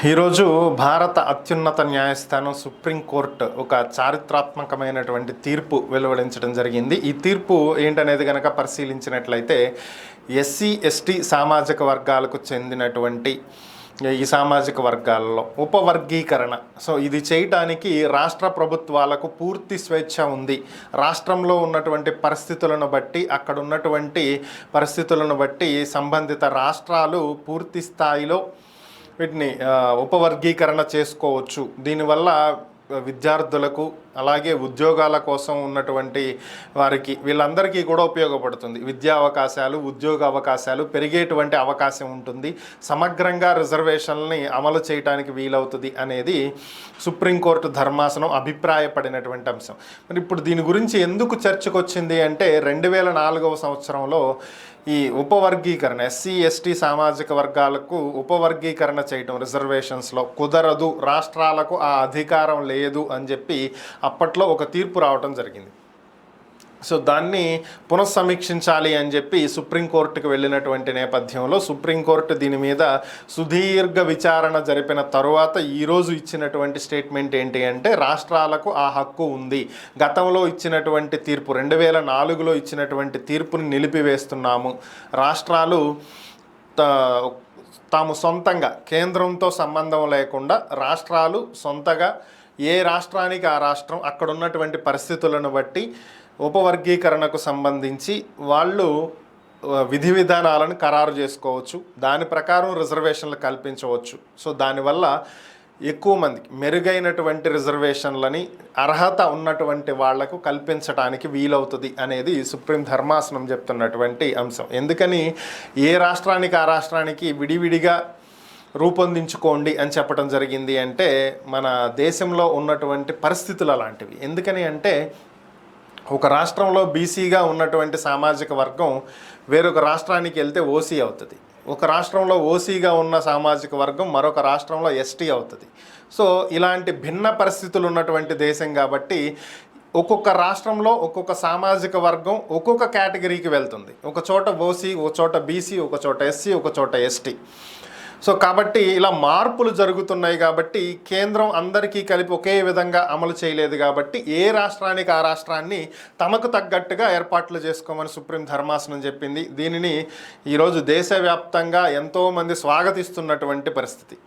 ఈరోజు భారత అత్యున్నత న్యాయస్థానం సుప్రీంకోర్టు ఒక చారిత్రాత్మకమైనటువంటి తీర్పు వెలువడించడం జరిగింది. ఈ తీర్పు ఏంటనేది కనుక పరిశీలించినట్లయితే ఎస్సీ ఎస్టీ సామాజిక వర్గాలకు చెందినటువంటి ఈ సామాజిక వర్గాల్లో ఉపవర్గీకరణ ఇది చేయటానికి రాష్ట్ర ప్రభుత్వాలకు పూర్తి స్వేచ్ఛ ఉంది. రాష్ట్రంలో ఉన్నటువంటి పరిస్థితులను బట్టి అక్కడ ఉన్నటువంటి పరిస్థితులను బట్టి సంబంధిత రాష్ట్రాలు పూర్తి స్థాయిలో వీటిని ఉపవర్గీకరణ చేసుకోవచ్చు. దీనివల్ల విద్యార్థులకు అలాగే ఉద్యోగాల కోసం ఉన్నటువంటి వారికి వీళ్ళందరికీ కూడా ఉపయోగపడుతుంది. విద్యా అవకాశాలు, ఉద్యోగ అవకాశాలు పెరిగేటువంటి అవకాశం ఉంటుంది. సమగ్రంగా రిజర్వేషన్ని అమలు చేయడానికి వీలవుతుంది అనేది సుప్రీంకోర్టు ధర్మాసనం అభిప్రాయపడినటువంటి అంశం. మరి ఇప్పుడు దీని గురించి ఎందుకు చర్చకు వచ్చింది అంటే 2004వ సంవత్సరంలో ఈ ఉపవర్గీకరణ ఎస్సీ ఎస్టీ సామాజిక వర్గాలకు ఉపవర్గీకరణ చేయటం రిజర్వేషన్స్లో కుదరదు, రాష్ట్రాలకు ఆ అధికారం లేదు అని చెప్పి అప్పట్లో ఒక తీర్పు రావటం జరిగింది. దాన్ని పునఃసమీక్షించాలి అని చెప్పి సుప్రీంకోర్టుకు వెళ్ళినటువంటి నేపథ్యంలో సుప్రీంకోర్టు దీని మీద సుదీర్ఘ విచారణ జరిపిన తరువాత ఈరోజు ఇచ్చినటువంటి స్టేట్మెంట్ ఏంటి అంటే రాష్ట్రాలకు ఆ హక్కు ఉంది. గతంలో ఇచ్చినటువంటి తీర్పు 2004లో ఇచ్చినటువంటి తీర్పుని నిలిపివేస్తున్నాము. రాష్ట్రాలు తాము సొంతంగా కేంద్రంతో సంబంధం లేకుండా రాష్ట్రాలు సొంతగా ఏ రాష్ట్రానికి ఆ రాష్ట్రం అక్కడ ఉన్నటువంటి పరిస్థితులను బట్టి ఉపవర్గీకరణకు సంబంధించి వాళ్ళు విధి విధానాలను ఖరారు చేసుకోవచ్చు. దాని ప్రకారం రిజర్వేషన్లు కల్పించవచ్చు. దానివల్ల ఎక్కువ మందికి మెరుగైనటువంటి రిజర్వేషన్లని అర్హత ఉన్నటువంటి వాళ్లకు కల్పించడానికి వీలవుతుంది అనేది సుప్రీం ధర్మాసనం చెప్తున్నటువంటి అంశం. ఎందుకని ఏ రాష్ట్రానికి ఆ రాష్ట్రానికి విడివిడిగా రూపొందించుకోండి అని చెప్పడం జరిగింది అంటే మన దేశంలో ఉన్నటువంటి పరిస్థితులు అలాంటివి. ఎందుకని అంటే ఒక రాష్ట్రంలో బీసీగా ఉన్నటువంటి సామాజిక వర్గం వేరొక రాష్ట్రానికి వెళ్తే ఓసీ అవుతుంది. ఒక రాష్ట్రంలో ఓసీగా ఉన్న సామాజిక వర్గం మరొక రాష్ట్రంలో ఎస్టీ అవుతుంది. ఇలాంటి భిన్న పరిస్థితులు ఉన్నటువంటి దేశం కాబట్టి ఒక్కొక్క రాష్ట్రంలో ఒక్కొక్క సామాజిక వర్గం ఒక్కొక్క కేటగిరీకి వెళ్తుంది. ఒక చోట ఓసీ, ఒక చోట బీసీ, ఒక చోట ఎస్సీ, ఒక చోట ఎస్టీ. కాబట్టి ఇలా మార్పులు జరుగుతున్నాయి కాబట్టి కేంద్రం అందరికీ కలిపి ఒకే విధంగా అమలు చేయలేదు కాబట్టి ఏ రాష్ట్రానికి ఆ రాష్ట్రాన్ని తమకు తగ్గట్టుగా ఏర్పాట్లు చేసుకోమని సుప్రీం ధర్మాసనం చెప్పింది. దీనిని ఈరోజు దేశవ్యాప్తంగా ఎంతోమంది స్వాగతిస్తున్నటువంటి పరిస్థితి.